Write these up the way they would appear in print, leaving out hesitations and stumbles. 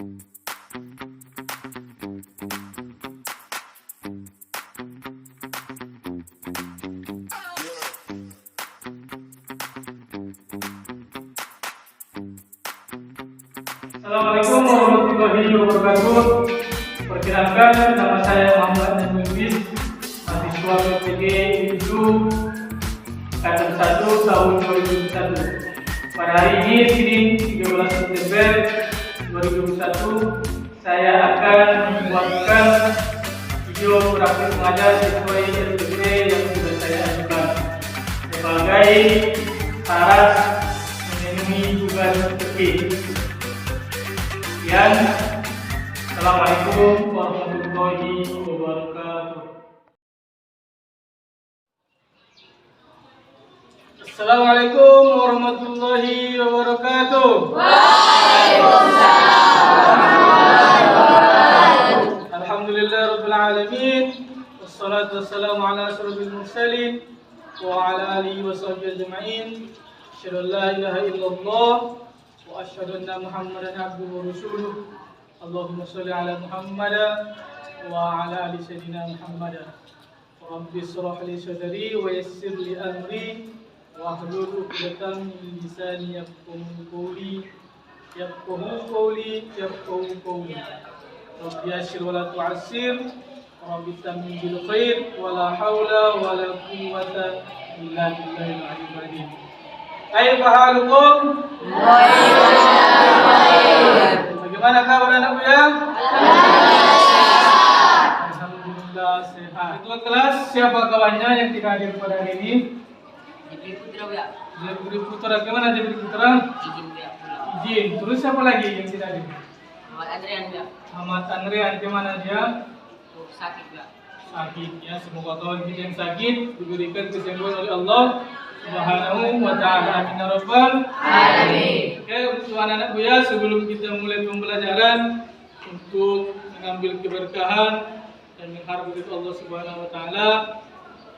Assalamualaikum warahmatullahi wabarakatuh. Perkenalkan, nama saya Muhammad Najmul Lubis, mahasiswa PPG Itu Angkatan 1 tahun 2021. Pada hari ini, Senin 13 September 2021, saya akan membuatkan video praktik mengajar sesuai SPP yang sudah saya ajukan sebagai syarat memenuhi tugas SPP. Sekian, Assalamualaikum warahmatullahi wabarakatuh. Assalamualaikum warahmatullahi wabarakatuh. Waalaikumsalam. Alhamdulillah rabbil alamin. Wassalatu wassalamu ala asyrofil mursalin wa ala alihi wa sahbihi ajma'in. Asyhadu an la ilaha illallah wa asyhadu anna Muhammadan abduhu wa rasuluh. Allahumma shalli ala Muhammad wa ala ali sayyidina Muhammad. Rabbi shrah li sadri wa yassir li amri wa hlul 'uqdatam min lisani yafqahu qawli. Rabbi yassir wa la tu'assir. Rabbi tammin bil khair wa la haula wa la quwwata illa billahil aliyyil azim. Kaifa halukum? Bagaimana kabar anak buah? Alhamdulillah sehat. Ketua kelas, siapa kawannya yang tidak hadir pada hari ini? Jibri Putra ya. Jibri Putra, gimana Jibri Putra? Izin ya. Izin. Terus siapa lagi yang tidak hadir? Muhammad Andrian ya. Muhammad Andrian, gimana dia? Sakit ya. Sakit ya. Semoga kawan kita yang sakit diberikan kesembuhan oleh Allah Subhanahu wa ta'ala. Amin ya rabbal alamin. Oke, untuk anak-anak buya, sebelum kita mulai pembelajaran untuk mengambil keberkahan dan mengharap dari Allah Subhanahu wa ta'ala,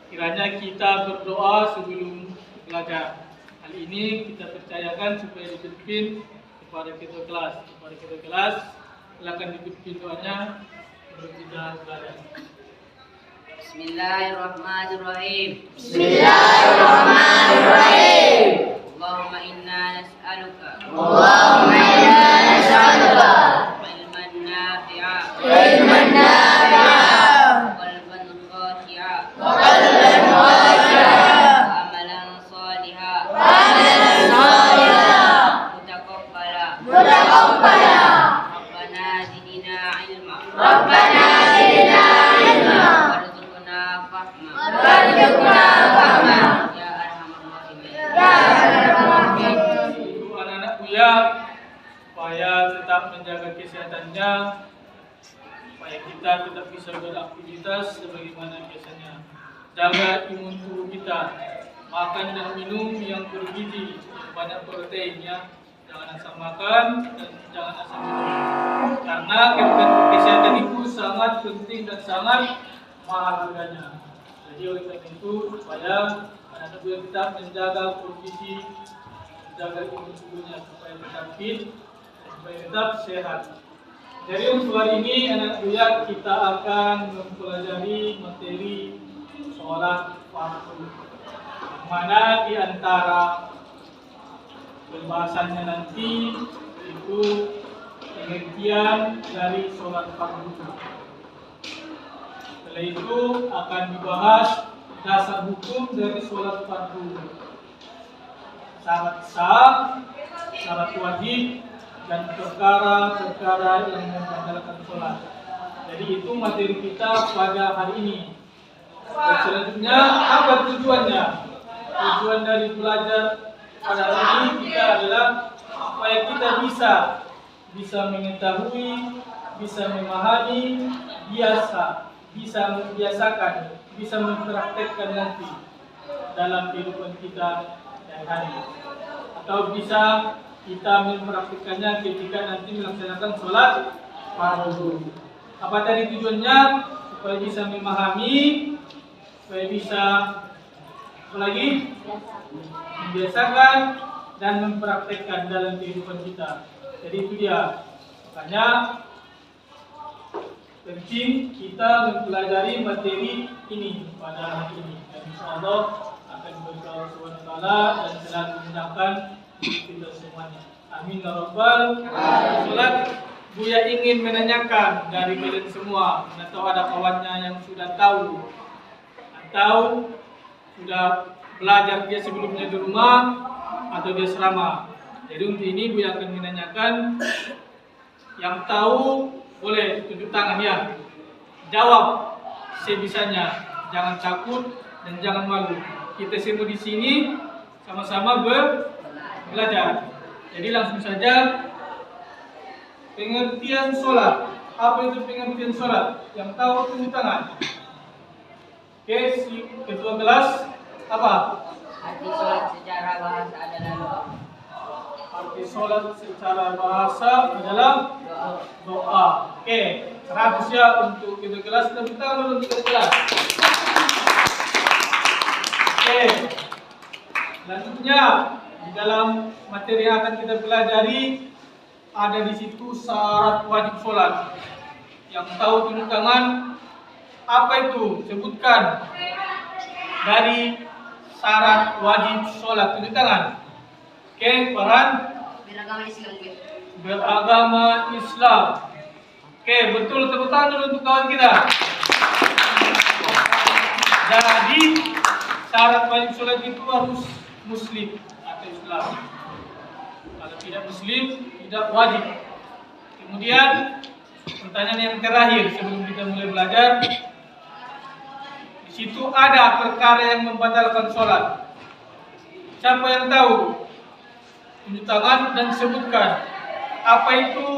kiranya kita berdoa sebelum belajar. Hal ini kita percayakan supaya dipimpin kepada ketua kelas. Kepada ketua kelas, silakan dipimpin doanya sebelum kita belajar. Bismillahirrahmanirrahim. Bismillahirrahmanirrahim. Allahumma inna nas'aluka Allahumma inna nas'aluka ilman nafi'a ilman nafi'a qalban khashi'a wa qalban khashi'a wa amalan salihan wa amalan salihan mutaqabbala. Rabbana Rabbana zidna ilma Rabbana zidna ilma warzuqna fahma warzuqna fahma ya arhamar rahimin. ya arhamar rahimin. Ibu anak-anak buya, supaya tetap menjaga kesehatannya, supaya kita tetap bisa beraktivitas sebagaimana biasanya. Jaga imun tubuh kita, makan dan minum yang bergizi, banyak protein ya. Jangan asal makan dan jangan asal minum, karena kesehatan itu sangat penting dan sangat mahal harganya. Jadi oleh karena itu, supaya anak-anak buya kita menjaga kondisi, menjaga imun tubuhnya supaya tetap fit, supaya tetap sehat. Jadi untuk hari ini anak buya kita akan mempelajari materi sholat fardu, mana di antara pembahasannya nanti itu pengertian dari sholat fardu. Setelah itu akan dibahas dasar hukum dari sholat fardu, syarat sah, syarat wajib, dan perkara-perkara yang membatalkan sholat. Jadi itu materi kita pada hari ini. Dan selanjutnya apa tujuannya? Tujuan dari belajar pada hari ini kita adalah supaya kita bisa mengetahui, bisa memahami, bisa membiasakan, bisa mempraktekkan nanti dalam kehidupan kita yang hari, atau bisa kita mempraktikkannya ketika nanti melaksanakan sholat fardu. Apa tadi tujuannya? Supaya bisa memahami, supaya bisa apa lagi? Membiasakan dan mempraktekkan dalam kehidupan kita. Jadi itu dia. Makanya penting kita mempelajari materi ini pada hari ini. Dan insyaallah akan berkah SWT dan selalu memudahkan kita semuanya. Amin ya rabbal alamin. Buya ingin menanyakan dari kalian semua, atau ada kawannya yang sudah tahu atau sudah belajar dia sebelumnya di rumah atau di asrama. Jadi untuk ini Buya akan menanyakan, yang tahu boleh tunjuk tangan ya. Jawab sebisanya, jangan takut dan jangan malu. Kita semua di sini sama-sama belajar. Jadi langsung saja. Pengertian sholat. Apa itu pengertian sholat? Yang tahu tunjuk tangan. Oke, si ketua kelas apa? Arti sholat secara bahasa adalah doa. Arti sholat secara bahasa adalah doa. Oke, 100 ya untuk ketua kelas. Tepuk tangan untuk ketua kelas. Oke, selanjutnya di dalam materi yang akan kita pelajari ada di situ syarat wajib sholat. Yang tahu tunjuk tangan. Apa itu? Sebutkan dari syarat wajib sholat. Tunjuk tangan. Oke, Farhan. Beragama Islam. Beragama Islam. Oke, betul. Tepuk tangan dulu untuk kawan kita. Jadi syarat wajib sholat itu harus Muslim atau Islam. Kalau tidak Muslim, tidak wajib. Kemudian pertanyaan yang terakhir sebelum kita mulai belajar, di situ ada perkara yang membatalkan sholat. Siapa yang tahu? Tunjuk tangan dan sebutkan apa itu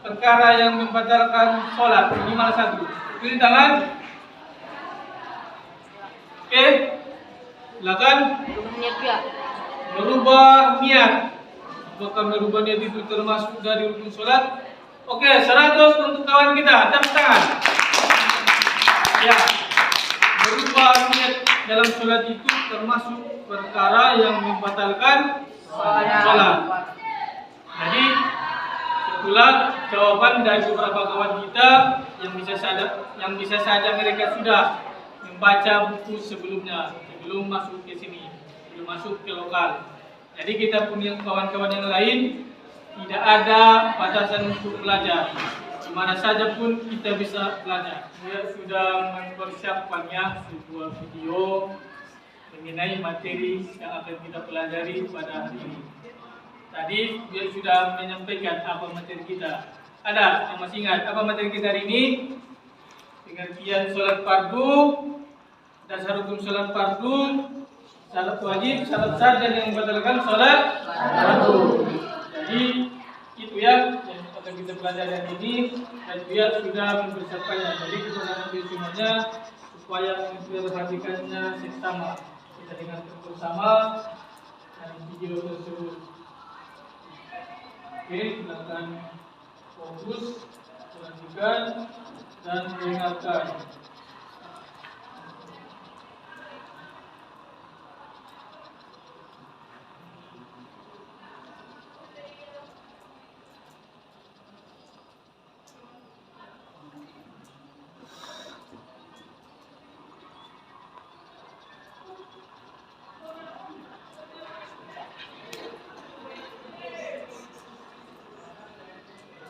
perkara yang membatalkan sholat. Minimal satu. Tunjuk tangan. Oke, silakan. Berubah niat. Apakah merubah niat itu termasuk dari rukun sholat? Oke, 100 untuk kawan kita. Tepuk tangan. Ya, berubah niat dalam sholat itu termasuk perkara yang membatalkan sholat. Jadi, itulah jawaban dari beberapa kawan kita yang bisa saja mereka sudah membaca buku sebelumnya, sebelum masuk ke sini, sebelum masuk ke lokal. Jadi kita punya kawan-kawan yang lain tidak ada batasan untuk belajar. Di mana saja pun kita bisa belajar. Saya sudah mempersiapkannya sebuah video mengenai materi yang akan kita pelajari pada hari ini. Tadi dia sudah menyampaikan apa materi kita. Ada yang masih ingat apa materi kita hari ini? Pengertian sholat fardu, dasar hukum sholat fardu, syarat wajib, syarat sah dan yang membatalkan sholat fardu. Jadi itu ya yang akan kita pelajari hari ini, dan dia sudah mempersiapkannya. Jadi kita mengambil semuanya supaya kita perhatikannya seksama. Kita dengarkan bersama dan video tersebut. Oke, silakan fokus, perhatikan dan dengarkan.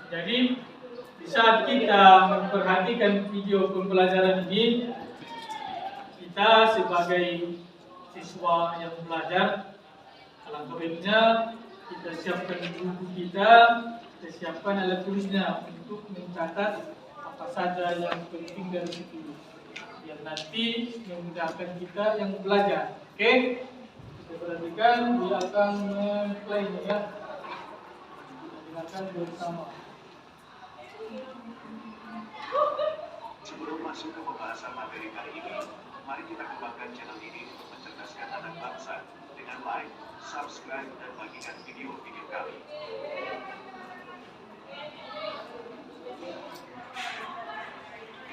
Jadi di saat kita memperhatikan video pembelajaran ini, kita sebagai siswa yang belajar, alangkah baiknya kita siapkan buku kita siapkan alat tulisnya untuk mencatat apa saja yang penting dari situ, yang nanti memudahkan kita yang belajar. Oke, kita perhatikan, dia akan memplaynya ya. Kita dengarkan bersama. Sebelum masuk ke pembahasan materi kali ini, mari kita kembangkan channel ini untuk mencerdaskan anak bangsa dengan like, subscribe, dan bagikan video-video kami.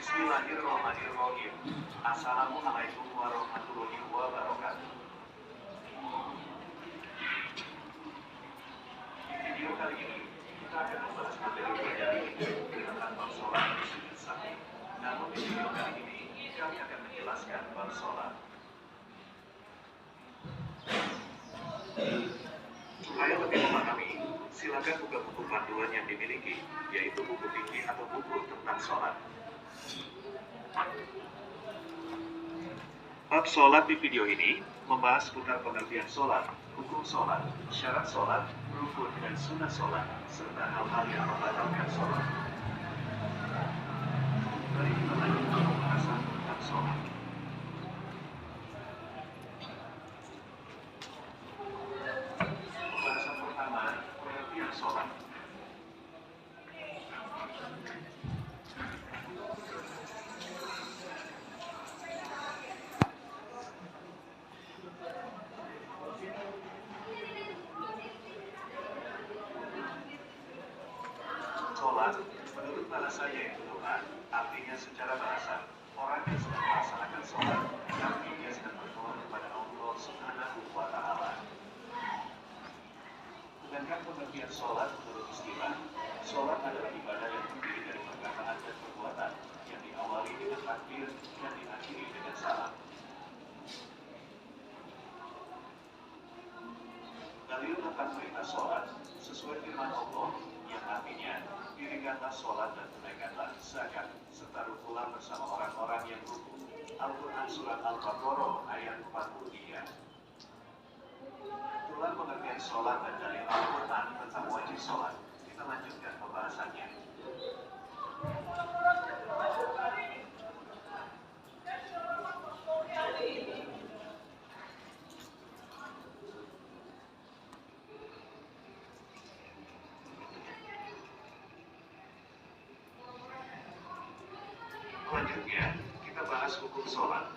Bismillahirrahmanirrahim. Assalamualaikum warahmatullahi wabarakatuh. Di video kali ini, kita akan membahas materi pelajaran video kali ini, kami akan menjelaskan bab sholat. Supaya lebih memahami, silakan buka buku panduan yang dimiliki, yaitu buku fikih atau buku tentang sholat. Bab sholat di video ini membahas seputar pengertian sholat, hukum sholat, syarat sholat, rukun dan sunnah sholat, serta hal-hal yang membatalkan sholat. Mari kita lanjut ke pembahasan tentang sholat. Pembahasan pertama, pengertian sholat. Sholat, menurut bahasa yaitu doa, artinya secara bahasa, orang yang sedang melaksanakan sholat, artinya dia sedang berdoa kepada Allah Subhanahu wa Ta'ala. Sedangkan pengertian sholat menurut istilah, sholat adalah ibadah yang terdiri dari perkataan dan perbuatan, yang diawali dengan takbir dan diakhiri dengan salam. Dalil tentang perintah sholat sesuai firman Allah yang artinya dirikanlah sholat dan tunaikanlah zakat serta rukulah bersama orang-orang yang rukun. Al-Quran Surat Al-Baqarah ayat 43. Itulah pengertian sholat dan dalil Al-Quran tentang wajib sholat. Kita lanjutkan pembahasannya. Selanjutnya, kita bahas hukum sholat.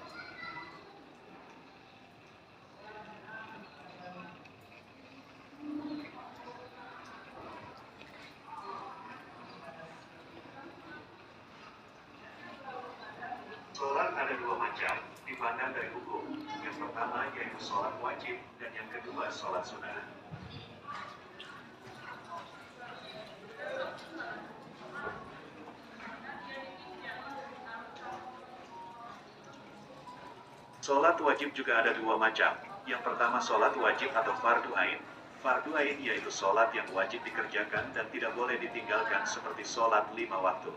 Sholat ada dua macam, dipandang dari hukum. Yang pertama yaitu sholat wajib, dan yang kedua sholat sunnah. Sholat wajib juga ada dua macam. Yang pertama sholat wajib atau fardu ain. Fardu ain yaitu sholat yang wajib dikerjakan dan tidak boleh ditinggalkan seperti sholat 5 waktu.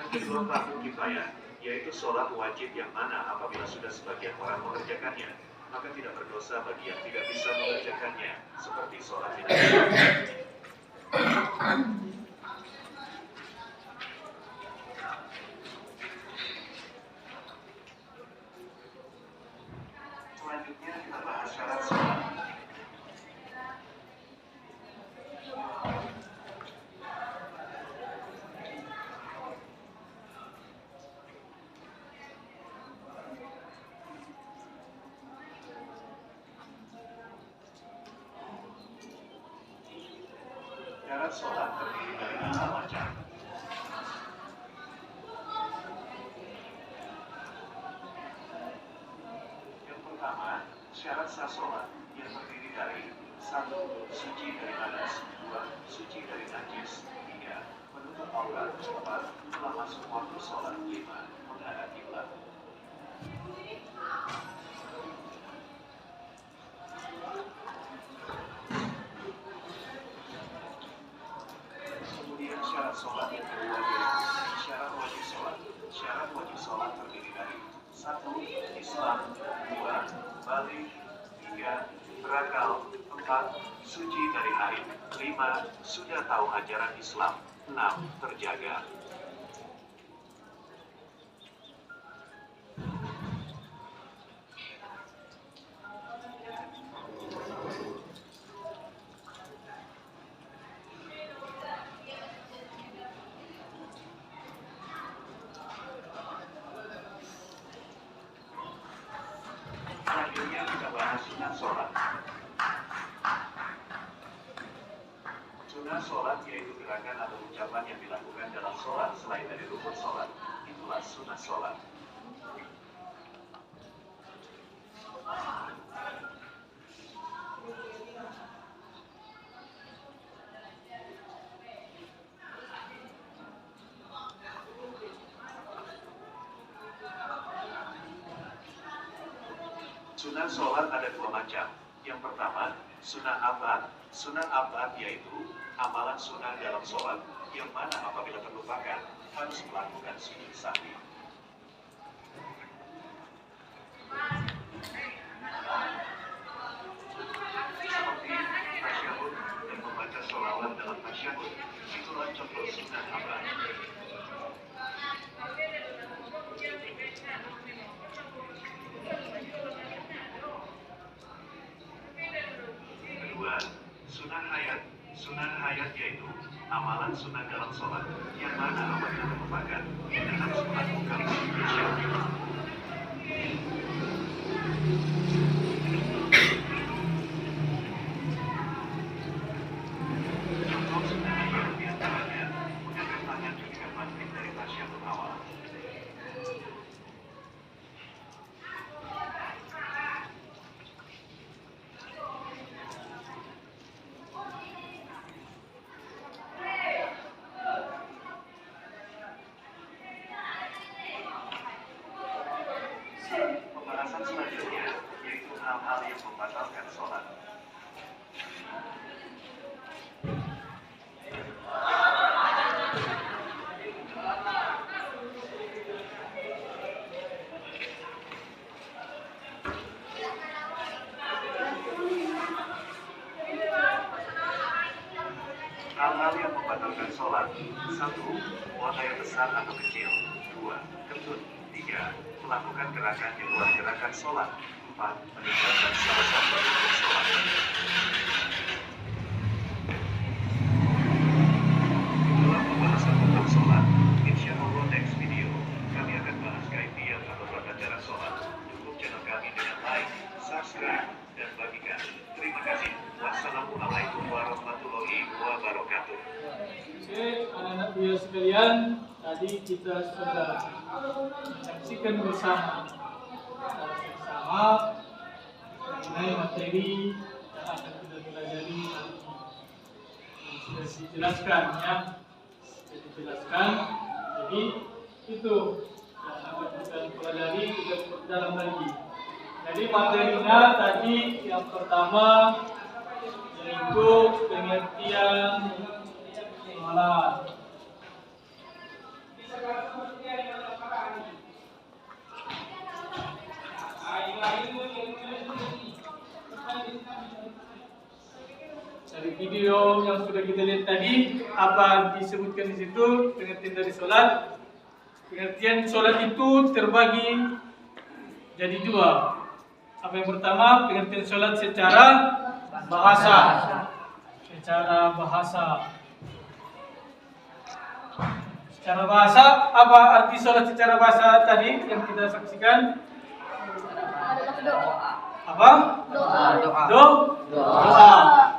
Yang kedua fardu kifayah, yaitu sholat wajib yang mana apabila sudah sebagian orang mengerjakannya, maka tidak berdosa bagi yang tidak bisa mengerjakannya, seperti sholat jenazah. Selanjutnya kita bahas syarat sholat. Syarat sholat terdiri dari 5 macam. Yang pertama, syarat sah sholat yang terdiri dari 1. Suci dari hadas, 2. Suci dari najis, 3. Menutup aurat, 4. Telah masuk waktu sholat, 5. Menghadap kiblat. Kemudian syarat sholat yang kedua yaitu syarat wajib sholat. Syarat wajib sholat terdiri dari 1. Islam, 2. Balik, 3. Berakal, 4. Suci dari haid, 5. Sudah tahu ajaran Islam, 6. Terjaga. Selanjutnya kita bahas sunnah sholat. Sunnah sholat yaitu gerakan atau ucapan yang dilakukan dalam sholat selain dari rukun sholat. Itulah sunnah sholat. Sunnah sholat ada dua macam. Yang pertama, sunnah abad. Sunnah abad yaitu amalan sunnah dalam sholat yang mana apabila terlupakan harus melakukan sujud sahwi. Seperti tasyahud dan membaca sholawat dalam tasyahud, itulah contoh sunnah abad. Kedua, sunnah hayat. Sunnah hayat yaitu amalan sunnah dalam sholat yang mana apabila terlupakan kita harus melakukan sujud sahwi. Contoh sunnah hayat diantaranya mengangkat tangan ketika bangkit dari tasyahud awal. Pembahasan selanjutnya yaitu hal-hal yang membatalkan sholat. Hal-hal yang membatalkan sholat. 1. Buang air besar atau kecil. 2. Kentut. 3. Melakukan gerakan di luar gerakan sholat. 4. Meninggalkan salah satu rukun sholat. Dalam pembahasan tentang sholat, insya Allah next video kami akan bahas kaifiyah atau tata cara sholat. Dukung channel kami dengan like, subscribe, dan bagikan. Terima kasih. Wassalamualaikum warahmatullahi wabarakatuh. Oke, anak-anak Buya sekalian, tadi kita sudah menyaksikan bersama mengenai materi yang akan kita pelajari. Sudah dijelaskan ya, sudah dijelaskan. Jadi itu yang akan kita pelajari, kita dalam lagi. Jadi materinya tadi yang pertama yaitu pengertian sholat. Dari video yang sudah kita lihat tadi, apa disebutkan di situ pengertian dari sholat. Pengertian sholat itu terbagi jadi dua. Apa yang pertama, pengertian sholat secara bahasa. Secara bahasa. Secara bahasa, apa arti sholat secara bahasa tadi yang kita saksikan? Apa? Doa.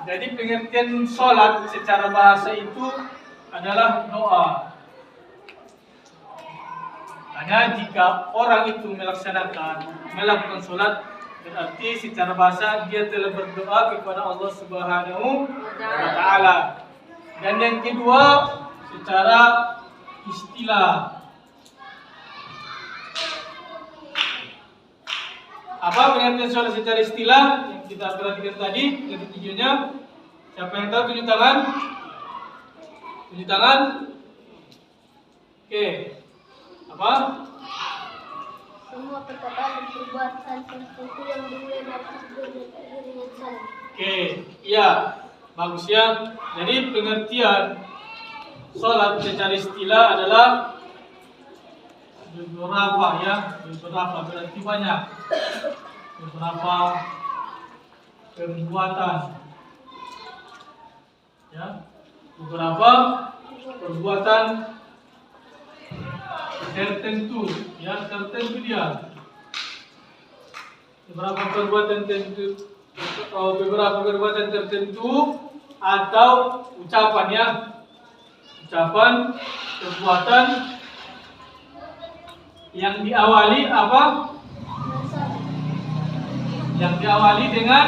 Jadi pengertian sholat secara bahasa itu adalah doa. Hanya jika orang itu melakukan sholat, berarti secara bahasa dia telah berdoa kepada Allah Subhanahu wa Ta'ala. Dan yang kedua, secara istilah. Apa pengertian sholat secara istilah yang kita perhatikan tadi dari videonya? Siapa yang tahu tunjuk tangan? Tunjuk tangan. Oke. Apa? Semua perkataan dan perbuatan tertentu yang dimulai dari takbir dan terakhir dengan salam. Oke, iya, bagus ya. Jadi pengertian sholat secara istilah adalah beberapa ya, beberapa berarti banyak, beberapa perbuatan, ya, beberapa perbuatan tertentu, ya tertentu dia. Beberapa perbuatan tertentu, beberapa perbuatan tertentu atau ucapan ya, ucapan, perbuatan yang diawali apa? Yang diawali dengan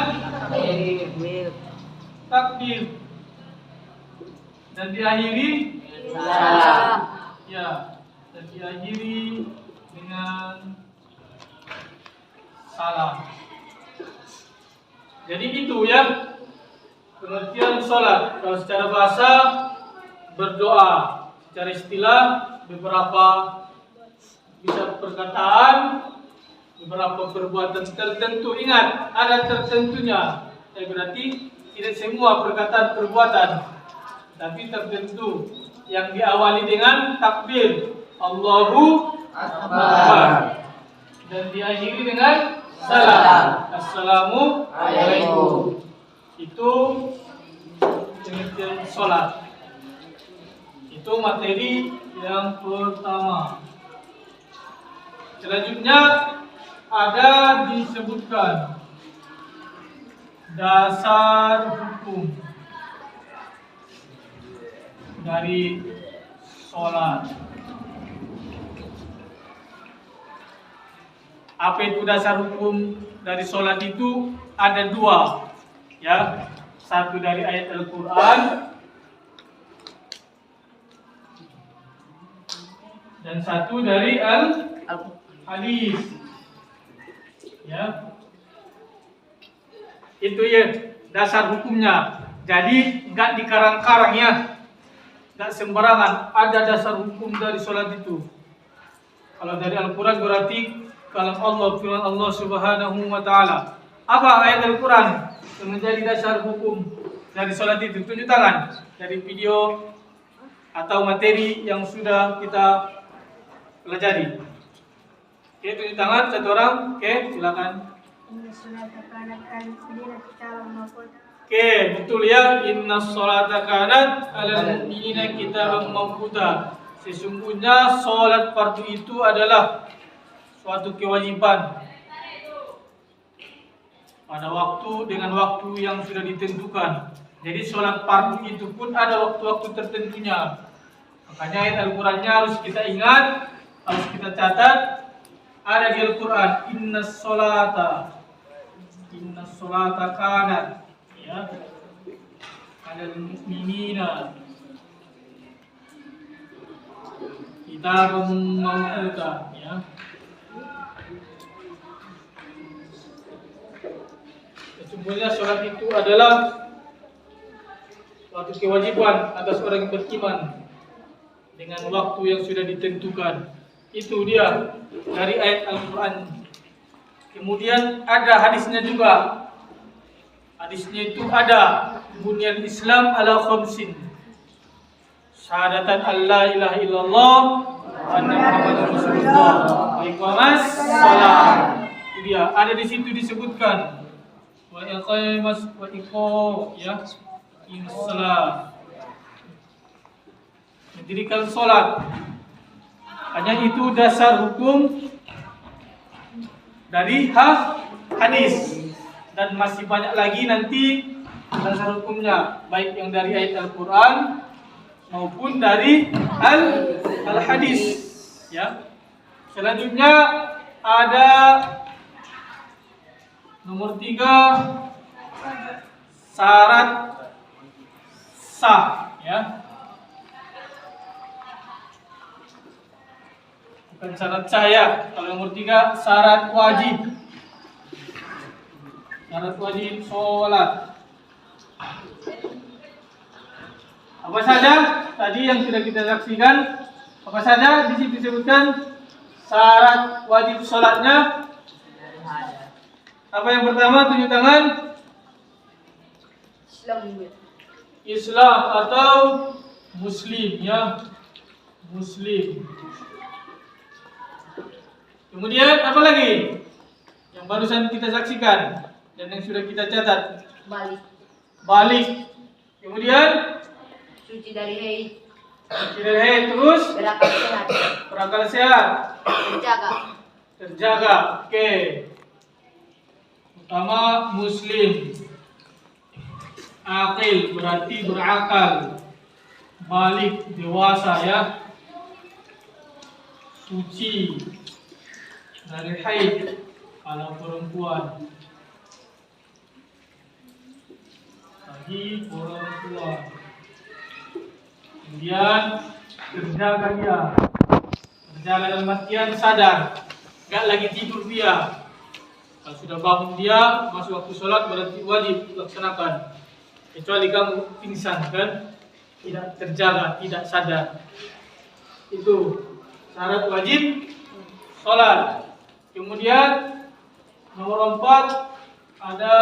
takbir dan diakhiri ya, dan diakhiri dengan salam. Jadi itu ya pengertian sholat. Kalau secara bahasa berdoa, secara istilah beberapa bisa perkataan, beberapa perbuatan tertentu. Ingat, ada tertentunya. Berarti tidak semua perkataan perbuatan, tapi tertentu yang diawali dengan takbir Allahu Akbar dan diakhiri dengan salam. Assalamualaikum. Itu pengertian sholat. Itu materi yang pertama. Selanjutnya ada disebutkan dasar hukum dari sholat. Apa itu dasar hukum dari sholat itu? Ada dua, ya. Satu dari ayat Al-Quran dan satu dari Al-Hadis, ya. Itu ya dasar hukumnya. Jadi nggak dikarang-karang ya, nggak sembarangan. Ada dasar hukum dari sholat itu. Kalau dari Al-Quran berarti kalam Allah, firman Allah Subhanahu wa Ta'ala. Apa ayat Al-Quran yang menjadi dasar hukum dari sholat itu? Tunjuk tangan dari video atau materi yang sudah kita pelajari. Oke, tunjuk tangan satu orang. Oke, silakan. Oke, betul ya. Inna sholata kanat alal mu'minina kitaban mawquta. Sesungguhnya sholat fardu itu adalah suatu kewajiban pada waktu dengan waktu yang sudah ditentukan. Jadi sholat fardu itu pun ada waktu-waktu tertentunya. Makanya ayat Al-Qurannya harus kita ingat, harus kita catat. Ada di Al-Quran, inna sholata kanat, ya, alal mu'minina kitaban mawquta, ya. Sesungguhnya sholat itu adalah suatu kewajiban atas orang yang beriman dengan waktu yang sudah ditentukan. Itu dia dari ayat Al-Quran. Kemudian ada hadisnya juga. Hadisnya itu ada bunyan Islam ala khamsin. Syahadatan alla ilaha illallah wa anna Muhammadar Rasulullah wa iqamas shalah. Itu dia. Ada di situ disebutkan wa iqamas wa iqo, ya, salat. Mendirikan salat. Hanya itu dasar hukum dari hadis, dan masih banyak lagi nanti dasar hukumnya, baik yang dari ayat Al-Quran maupun dari Al-Hadis, ya. Selanjutnya ada nomor 3, syarat sah, ya. Bukan syarat saya. Kalau nomor 3 syarat wajib. Syarat wajib sholat. Apa saja tadi yang sudah kita saksikan? Apa saja di situ disebutkan syarat wajib sholatnya? Apa yang pertama? Tunjuk tangan. Islam atau Muslim, ya. Muslim. Kemudian apa lagi yang barusan kita saksikan dan yang sudah kita catat? Balik. Kemudian Suci dari haid. suci dari haid, terus Berakal sehat. berakal sehat, terjaga. Oke. Pertama Muslim. Aqil berarti berakal. Balik dewasa, ya. Suci dari haid kalau perempuan. Bagi perempuan. Kemudian terjaga dia. Terjaga dalam artian sadar, enggak lagi tidur dia. Kalau sudah bangun dia masuk waktu sholat berarti wajib laksanakan. Kecuali kamu pingsan kan, tidak terjaga, tidak sadar. Itu syarat wajib sholat. Kemudian nomor 4 ada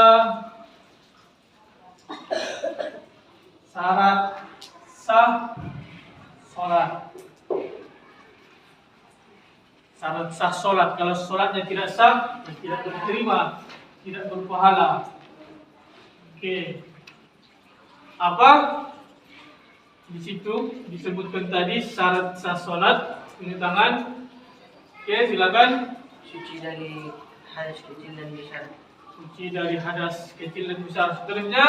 syarat sah sholat. Syarat sah sholat. Kalau sholatnya tidak sah, tidak diterima, tidak berpahala. Oke. Apa? Di situ disebutkan tadi syarat sah sholat. Ini tangan. Oke, silakan. Suci dari hadas kecil dan besar. Suci dari hadas kecil dan besar. Seterusnya,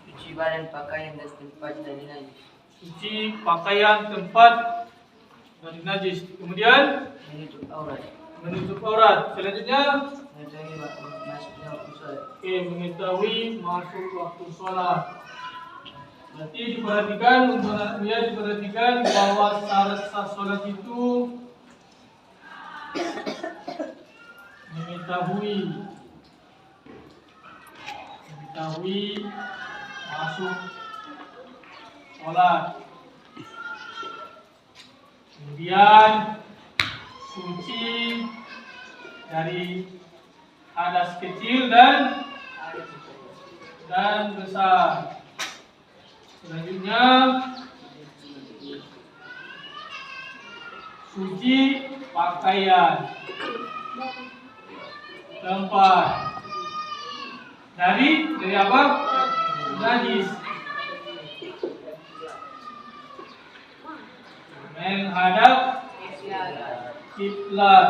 Suci badan, pakaian, dan tempat dari najis. suci pakaian, tempat dari najis. Kemudian Menutup aurat. menutup aurat. Selanjutnya, Mengetahui masuknya waktu sholat. oke, mengetahui masuk waktu sholat. Berarti diperhatikan untuk anak dia, diperhatikan bahwa syarat sah sholat itu mengetahui masuk sholat. Kemudian suci dari hadas kecil dan besar. Selanjutnya suci pakaian, tempat dari apa? Najis. Menghadap kiblat.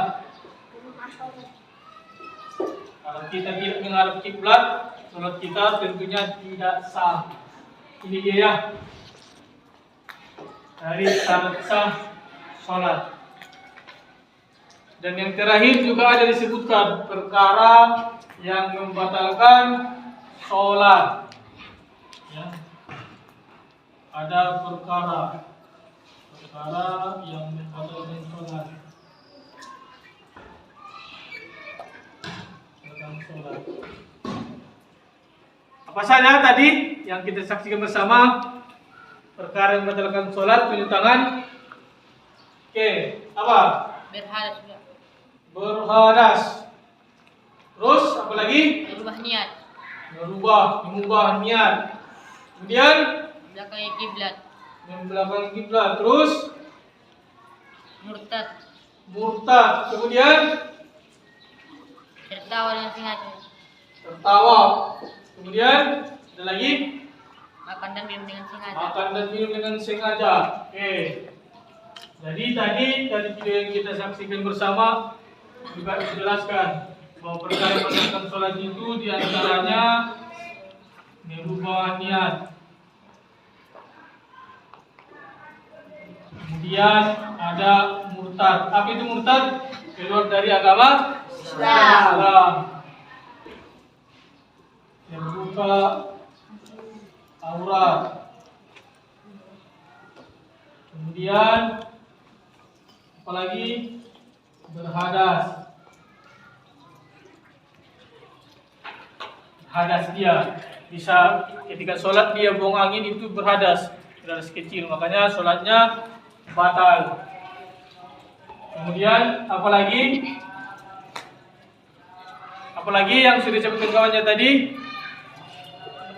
Kalau kita tidak menghadap kiblat, sholat kita tentunya tidak sah. Ini dia ya, dari syarat sah sholat. Dan yang terakhir juga ada disebutkan perkara yang membatalkan sholat. Ya. Ada perkara yang membatalkan sholat. Apa saja tadi yang kita saksikan bersama? Perkara yang membatalkan sholat, tunjuk tangan. Oke, apa? Berhadas juga. Berhadas. Terus apa lagi? Berubah niat. Mengubah niat. Kemudian Belakangnya kiblat. membelakangi kiblat. Terus Murtad. Kemudian Tertawa dengan sengaja. tertawa. Kemudian ada lagi Makan dan minum dengan sengaja. makan dan minum dengan sengaja. Oke. Jadi tadi dari video yang kita saksikan bersama juga dijelaskan bahwa perkara menunaikan sholat itu diantaranya merubah niat. Kemudian ada murtad. Apa itu murtad? Keluar dari agama Islam. Membuka aurat. Kemudian apalagi berhadas. Hadas dia bisa ketika sholat dia buang angin itu berhadas kecil, makanya sholatnya batal. Kemudian apalagi yang sudah disebutkan kawannya tadi,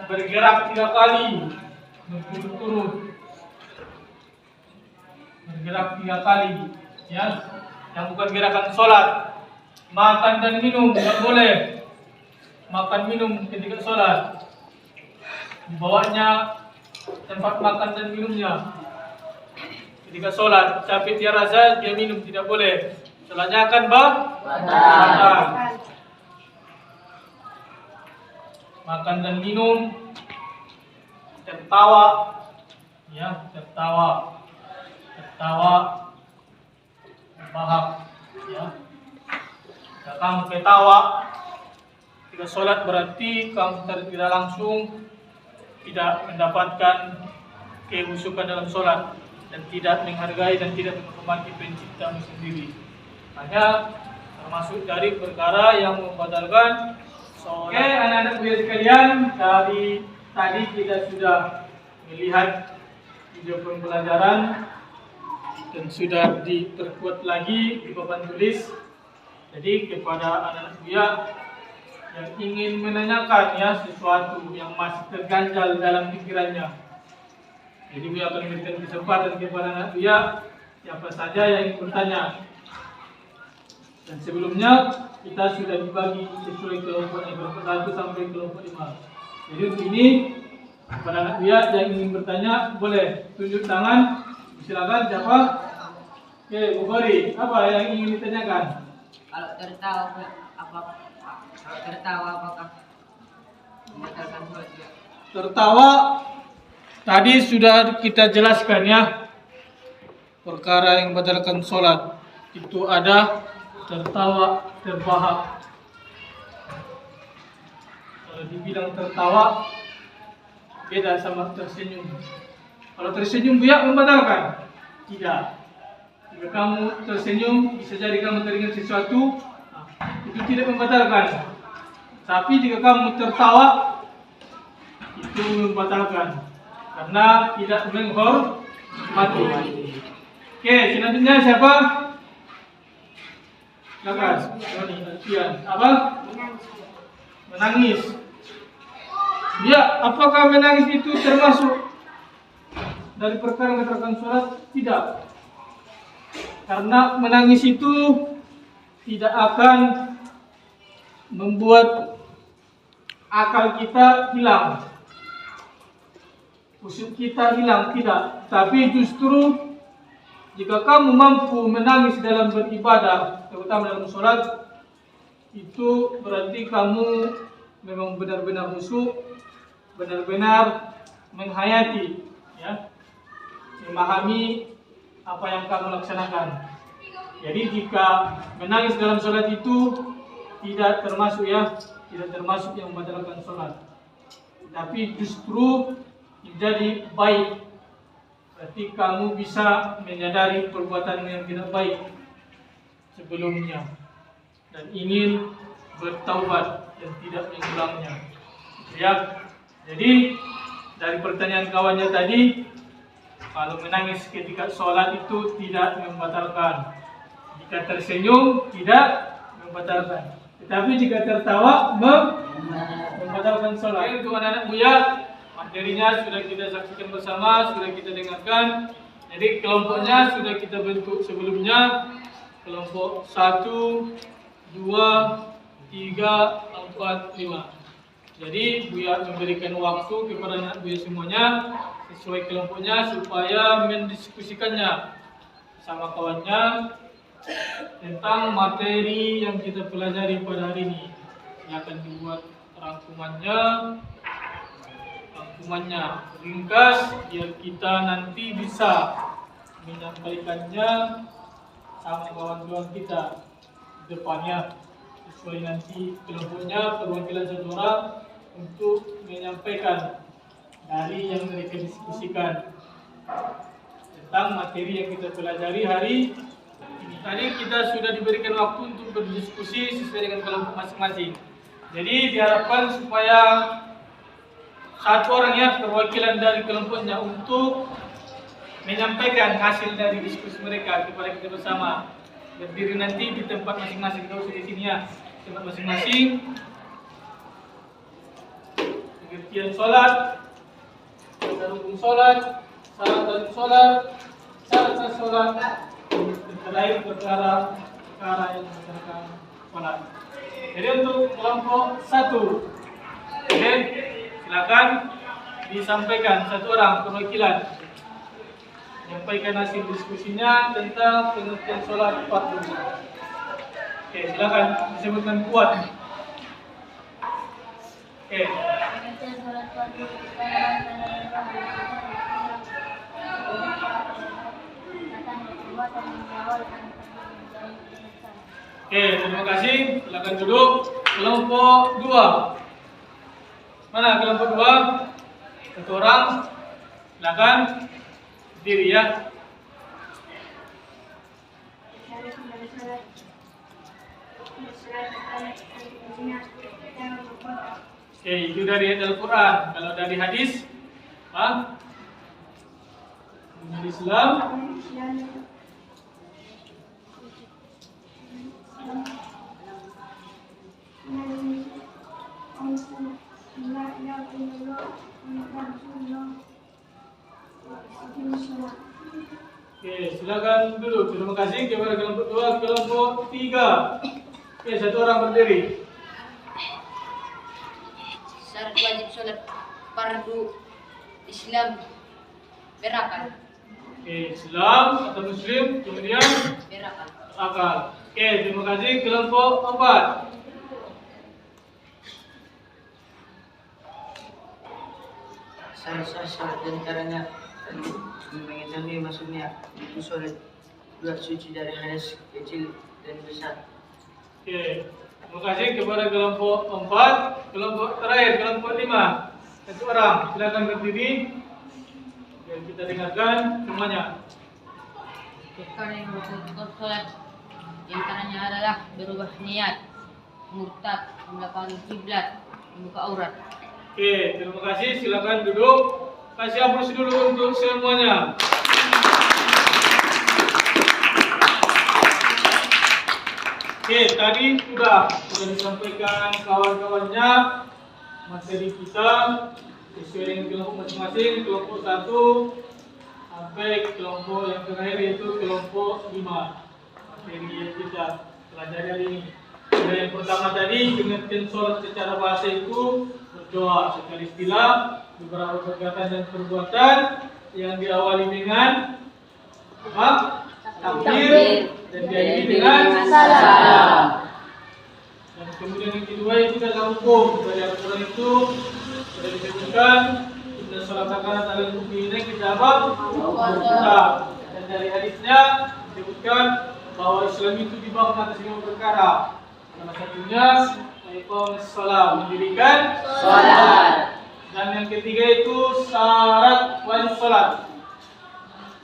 bergerak 3 kali berturut-turut, bergerak 3 kali, ya, yang bukan gerakan sholat. Makan dan minum tidak boleh. Makan minum ketika sholat, dibawanya tempat makan dan minumnya. Ketika sholat, capek dia rasa, dia minum, tidak boleh. Sholatnya akan batal. Makan dan minum, tertawa, ya, tertawa, bahak, ya. Kamu ketawa ketika sholat berarti kamu tidak langsung tidak mendapatkan kehusukan dalam sholat dan tidak menghargai dan tidak menghormati penciptamu sendiri. Hanya termasuk dari perkara yang membatalkan sholat. Oke, anak-anak Buya sekalian, dari tadi kita sudah melihat video pembelajaran dan sudah diperkuat lagi di papan tulis. Jadi kepada anak-anak Buya yang ingin menanyakan ya sesuatu yang masih terganjal dalam pikirannya, jadi Buya akan memberikan kesempatan kepada anak Buya siapa saja yang ingin bertanya. Dan sebelumnya kita sudah dibagi sesuai kelompoknya, kelompok 1 sampai kelompok 5. Jadi untuk ini kepada anak Buya yang ingin bertanya boleh tunjuk tangan. Silakan siapa? Oke, Bu Gori, apa yang ingin ditanyakan? Kalau tertawa apakah membatalkan sholat juga? Tertawa tadi sudah kita jelaskan ya. Perkara yang membatalkan sholat itu ada tertawa, terbahak. Kalau dibilang tertawa beda sama tersenyum. Kalau tersenyum Buya membatalkan? Tidak. Jika kamu tersenyum bisa jadi kamu teringat sesuatu, itu tidak membatalkan. Tapi jika kamu tertawa itu membatalkan karena tidak menghormati. Oke, selanjutnya siapa? Silakan. Roni, Alfian. Apa? Menangis. Ya, apakah menangis itu termasuk dari perkara membatalkan sholat? Tidak. Karena menangis itu tidak akan membuat akal kita hilang, khusyuk kita hilang, tidak. Tapi justru jika kamu mampu menangis dalam beribadah, terutama dalam sholat, itu berarti kamu memang benar-benar khusyuk, benar-benar menghayati, ya, memahami apa yang kamu laksanakan. Jadi jika menangis dalam sholat itu tidak termasuk ya, tidak termasuk yang membatalkan sholat, tapi justru menjadi baik. Berarti kamu bisa menyadari perbuatan yang tidak baik sebelumnya dan ingin bertaubat dan tidak mengulangnya. Ya, jadi dari pertanyaan kawannya tadi, kalau menangis ketika sholat itu tidak membatalkan. Jika tersenyum tidak membatalkan. Tetapi jika tertawa membatalkan sholat. Untuk anak-anak Buya, materinya sudah kita saksikan bersama, sudah kita dengarkan. Jadi kelompoknya sudah kita bentuk sebelumnya. Kelompok 1, 2, 3, 4, 5. Jadi Buya memberikan waktu kepada anak Buya semuanya sesuai kelompoknya supaya mendiskusikannya sama kawannya tentang materi yang kita pelajari pada hari ini. Ini akan dibuat rangkumannya ringkas biar kita nanti bisa menyampaikannya sama kawan-kawan kita di depannya sesuai nanti kelompoknya perwakilan satu orang untuk menyampaikan dari yang mereka diskusikan tentang materi yang kita pelajari hari ini. Tadi kita sudah diberikan waktu untuk berdiskusi sesuai dengan kelompok masing-masing. Jadi diharapkan supaya satu orang ya perwakilan dari kelompoknya untuk menyampaikan hasil dari diskusi mereka kepada kita bersama. Berdiri nanti di tempat masing-masing, tidak usah di sini ya, tempat masing-masing. Pengertian sholat, rukun sholat, syarat dalam sholat, syarat sah sholat, terkait perkara yang membatalkan sholat. Jadi untuk kelompok 1, oke, silakan disampaikan satu orang perwakilan menyampaikan hasil diskusinya tentang pengertian sholat 4 rukun. Oke, silakan disebutkan kuat. Oke. Oke, terima kasih. Silakan duduk. Kelompok 2. Mana kelompok 2? Satu orang. Silakan berdiri ya. Oke, itu dari Al-Quran. Kalau dari hadis, dari Islam, oke, silakan dulu. Terima kasih kepada kelompok 2, kelompok 3. Oke, satu orang berdiri. Syarat wajib sholat fardu Islam berakan. Oke, Islam atau Muslim, kemudian Berakan. akal. Oke, terima kasih kelompok 4. Syarat sholat dan caranya mengetahui maksudnya itu sholat dua suci dari hadas kecil dan besar. Oke, terima kasih kepada kelompok 4. Kelompok terakhir, kelompok 5. Satu orang, silakan berdiri. Biar kita dengarkan semuanya. Perkara yang berhukum sholat diantaranya adalah berubah niat, murtad, membelakangi kiblat, membuka aurat. Oke, terima kasih. Silakan duduk. Kasih aplaus dulu untuk semuanya. Oke, tadi sudah disampaikan kawan-kawannya materi kita sesuai dengan kelompok masing-masing, kelompok 1 sampai kelompok yang terakhir yaitu kelompok 5. Materi yang kita pelajari hari ini. Yang pertama tadi pengertian sholat secara bahasa itu berdoa secara istilah, beberapa perkataan dan perbuatan yang diawali dengan takbir dan diakhiri dengan salam. Dan kemudian yang kedua itu dalam hukum dari Al-Quran itu sudah disebutkan inna sholata kanat 'alal mu'minina kitaban mawquta. Dan dari hadisnya disebutkan bahwa Islam itu dibangun atas 5 perkara. Salah satunya iqamus shalah, mendirikan salat. Dan yang ketiga itu syarat wajib salat.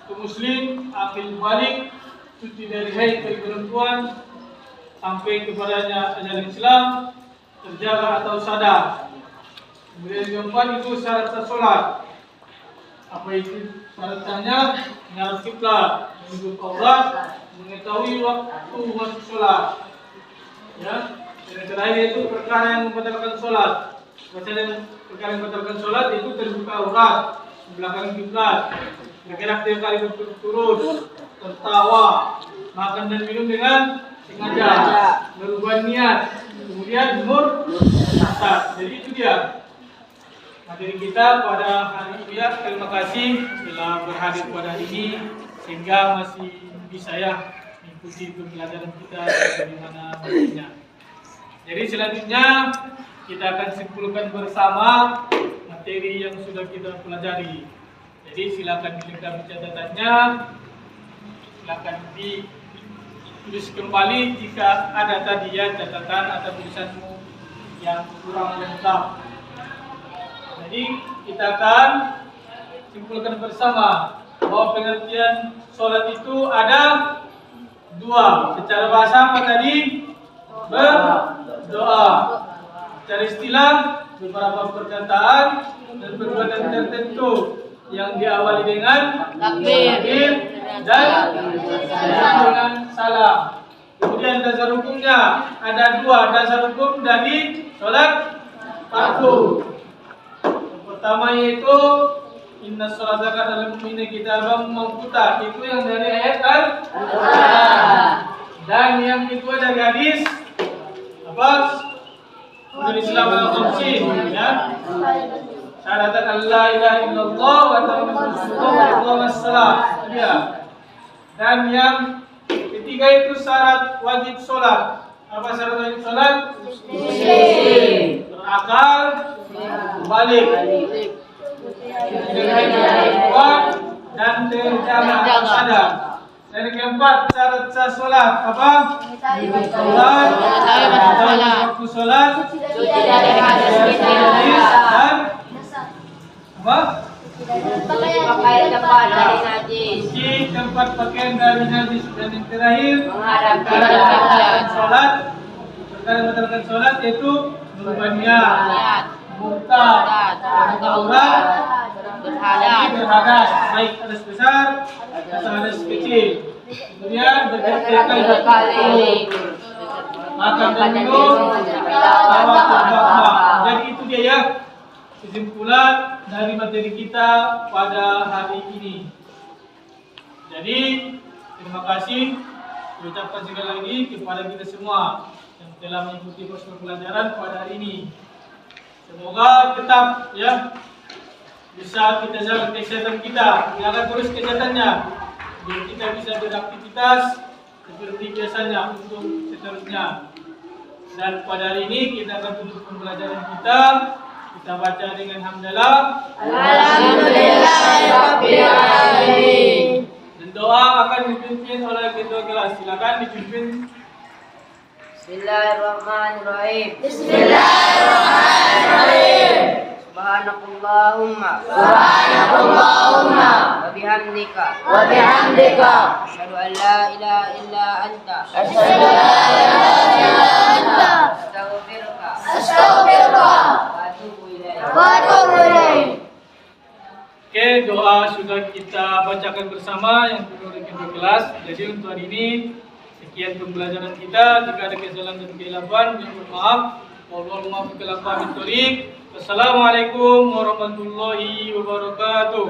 Untuk muslim, akil balik, cuci dari haid bagi perempuan, sampai kepadanya ajaran Islam, terjaga atau sadar. Kemudian yang keempat itu syarat salat. Apa itu syaratnya? Mengarah kiblat, menutup aurat, mengetahui waktu masuk salat. Ya, dan yang terakhir itu perkara yang membatalkan salat. Perkara yang membatalkan salat itu terbuka aurat, membelakangi kiblat, bergerak 3 kali berturut-turut, tertawa, makan dan minum dengan sengaja, merubah niat, kemudian murtad. Jadi itu dia materi kita pada hari ini. Terima kasih telah berhadir pada hari ini sehingga masih bisa mengikuti pembelajaran kita bagaimana materinya. Jadi selanjutnya kita akan simpulkan bersama materi yang sudah kita pelajari. Jadi silakan dilengkapi catatannya, silakan ditulis kembali jika ada tadi catatan atau tulisanmu yang kurang lengkap. Jadi kita akan simpulkan bersama bahwa pengertian sholat itu ada 2. Secara bahasa apa tadi? Berdoa. Secara istilah beberapa perkataan dan perbuatan tertentu yang diawali dengan takbir dan dengan salam. Kemudian dasar hukumnya ada 2 dasar hukum dari sholat fardu. Yang pertama yaitu inna sholata kanat 'alal mu'minina kitaban mawquta. Itu yang dari ayat Al-Quran. Dan yang kedua dari hadis apa? Dari Islam al-Qamsin, ya. Syahadatan Allah ilaha illallah wa anna Muhammadar Rasulullah wa iqamas shalah. Ya. Dan yang ketiga itu syarat wajib sholat. Apa syarat wajib sholat? Muslim, berakal, balik, dan terjaga sadar. Dan yang keempat syarat sah sholat apa? Sholat, waktu sholat, dan apa? Pakaian tempat dari najis. Cuci tempat pakaian dari najis. Dan yang terakhir Menghadap kiblat. sholat Sekarang membatalkan sholat yaitu berbanyak, niat, murtad, aurat, berhadas, baik hadas besar atau hadas kecil. Kemudian berkali-kali makan dan minum, tawaf dan bakma. Jadi itu dia ya kesimpulan dari materi kita pada hari ini. Jadi terima kasih diucapkan sekali lagi kepada kita semua yang telah mengikuti proses pembelajaran pada hari ini. Semoga tetap ya bisa kita jaga kesehatan kita, jaga terus kesehatannya, biar kita bisa beraktivitas seperti biasanya untuk seterusnya. Dan pada hari ini kita akan tutup pembelajaran kita. Kita baca dengan hamdalah. Alhamdulillahirabbil alamin. Dan doa akan dipimpin oleh ketua kelas. Silakan dipimpin. Bismillahirrahmanirrahim. Subhanakallahumma wa bihamdika asyhadu an la ilaha illa anta astaghfiruka wa atubu ilaik. Oke, doa sudah kita bacakan bersama yang perlu ketua kelas. Jadi untuk hari ini sekian pembelajaran kita. Jika ada kesalahan dan kehilafan, mohon maaf. Wallahul muwaffiq ila aqwamit thoriq. Wassalamualaikum warahmatullahi wabarakatuh.